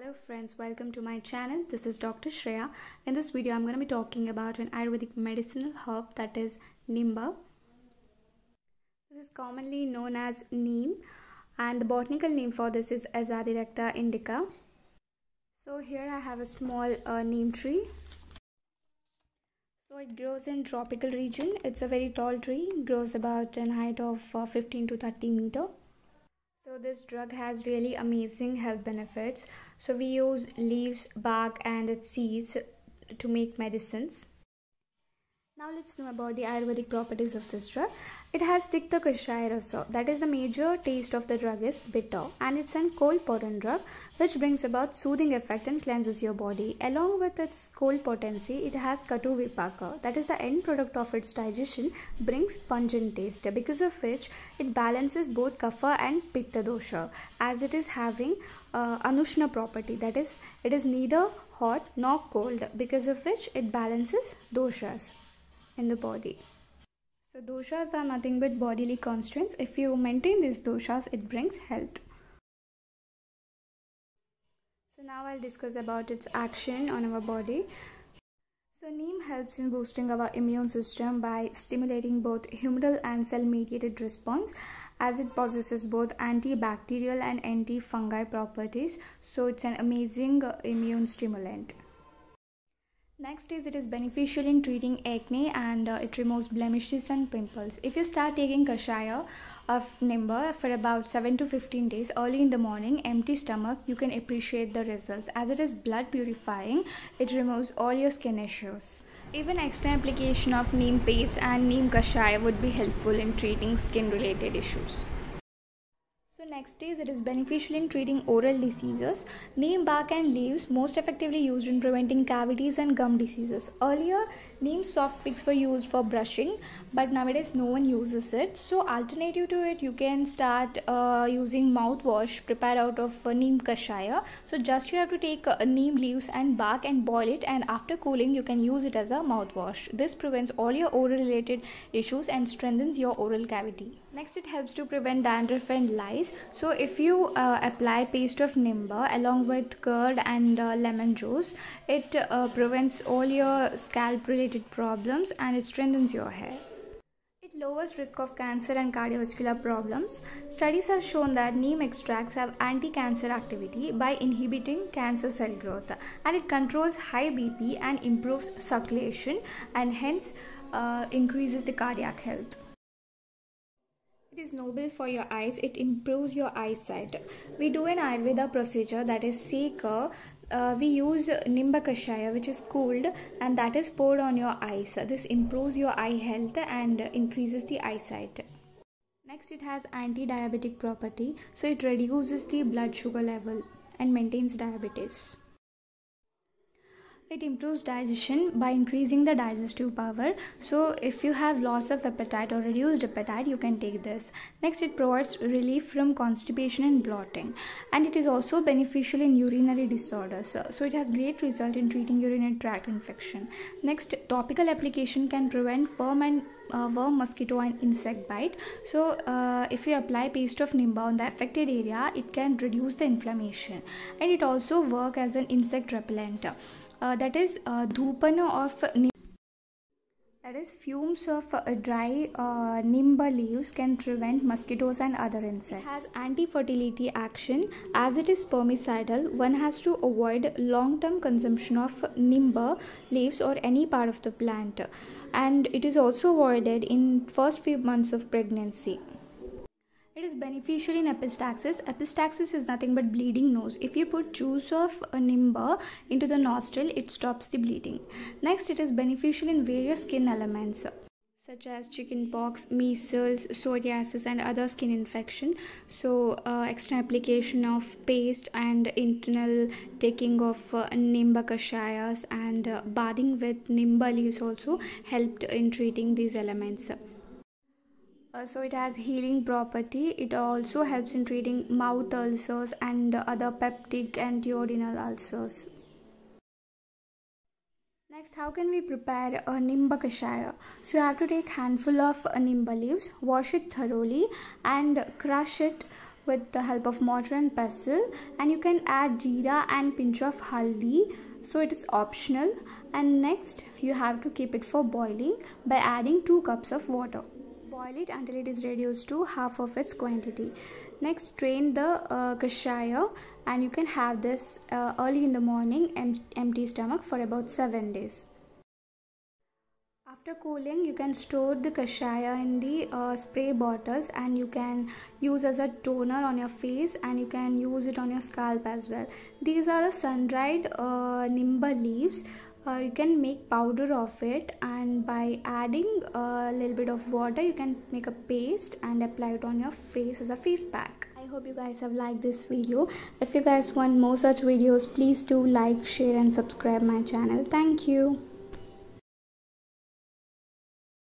Hello friends, welcome to my channel. This is Dr. Shreya. In this video, I'm going to be talking about an Ayurvedic medicinal herb that is Nimba. This is commonly known as neem, and the botanical name for this is Azadirachta indica. So here I have a small neem tree. So it grows in tropical region. It's a very tall tree, grows about a height of 15 to 30 meter. So this drug has really amazing health benefits. So we use leaves, bark and its seeds to make medicines. Now let's know about the Ayurvedic properties of this drug. It has Tikta Kashaya Rasa. That is, the major taste of the drug is bitter, and it's a cold potent drug which brings about soothing effect and cleanses your body. Along with its cold potency, it has Katu Vipaka. That is, the end product of its digestion brings pungent taste, because of which it balances both Kapha and Pitta dosha, as it is having Anushna property. That is, it is neither hot nor cold, because of which it balances doshas in the body. So doshas are nothing but bodily constraints. If you maintain these doshas, it brings health. So now I'll discuss about its action on our body. So neem helps in boosting our immune system by stimulating both humoral and cell mediated response, as it possesses both antibacterial and anti-fungi properties. So it's an amazing immune stimulant. Next is, it is beneficial in treating acne, and it removes blemishes and pimples. If you start taking Kashaya of Nimba for about 7 to 15 days early in the morning, empty stomach, you can appreciate the results, as it is blood purifying. It removes all your skin issues. Even extra application of neem paste and neem Kashaya would be helpful in treating skin related issues. So next is, it is beneficial in treating oral diseases. Neem bark and leaves most effectively used in preventing cavities and gum diseases. Earlier, neem soft picks were used for brushing, but nowadays no one uses it. So alternative to it, you can start using mouthwash prepared out of neem kashaya. So just you have to take neem leaves and bark and boil it, and after cooling you can use it as a mouthwash. This prevents all your oral related issues and strengthens your oral cavity. Next, it helps to prevent dandruff and lice. So if you apply paste of Nimba along with curd and lemon juice, it prevents all your scalp related problems, and it strengthens your hair. It lowers risk of cancer and cardiovascular problems. Studies have shown that neem extracts have anti-cancer activity by inhibiting cancer cell growth, and it controls high BP and improves circulation, and hence increases the cardiac health. It is noble for your eyes. It improves your eyesight. We do an Ayurveda procedure, that is Sekar. We use Nimba Kashaya, which is cooled, and that is poured on your eyes. This improves your eye health and increases the eyesight. Next, it has anti-diabetic property. So it reduces the blood sugar level and maintains diabetes. It improves digestion by increasing the digestive power. So if you have loss of appetite or reduced appetite, you can take this. Next, it provides relief from constipation and bloating, and it is also beneficial in urinary disorders. So it has great result in treating urinary tract infection. Next, topical application can prevent worm, mosquito and insect bite. So if you apply paste of Nimba on the affected area, it can reduce the inflammation, and it also works as an insect repellent. That is dhupana of neem. That is, fumes of dry Nimba leaves can prevent mosquitoes and other insects. It has anti-fertility action, as it is spermicidal. One has to avoid long-term consumption of Nimba leaves or any part of the plant, and it is also avoided in first few months of pregnancy. It is beneficial in epistaxis. Epistaxis is nothing but bleeding nose. If you put juice of Nimba into the nostril, it stops the bleeding. Next, it is beneficial in various skin ailments such as chickenpox, measles, psoriasis and other skin infection. So extra application of paste and internal taking of Nimba kashayas and bathing with Nimba leaves also helped in treating these elements. So it has healing property. It also helps in treating mouth ulcers and other peptic and duodenal ulcers. Next, how can we prepare a Nimba Kashaya? So you have to take handful of Nimba leaves, wash it thoroughly and crush it with the help of mortar and pestle, and you can add jeera and pinch of haldi, so it is optional. And next you have to keep it for boiling by adding 2 cups of water. Boil it until it is reduced to half of its quantity. Next, drain the kashaya, and you can have this early in the morning, empty stomach, for about 7 days. After cooling, you can store the kashaya in the spray bottles, and you can use as a toner on your face, and you can use it on your scalp as well. These are the sun-dried nimba leaves. You can make powder of it, and by adding a little bit of water you can make a paste and apply it on your face as a face pack. I hope you guys have liked this video. If you guys want more such videos, please do like, share and subscribe my channel. Thank you.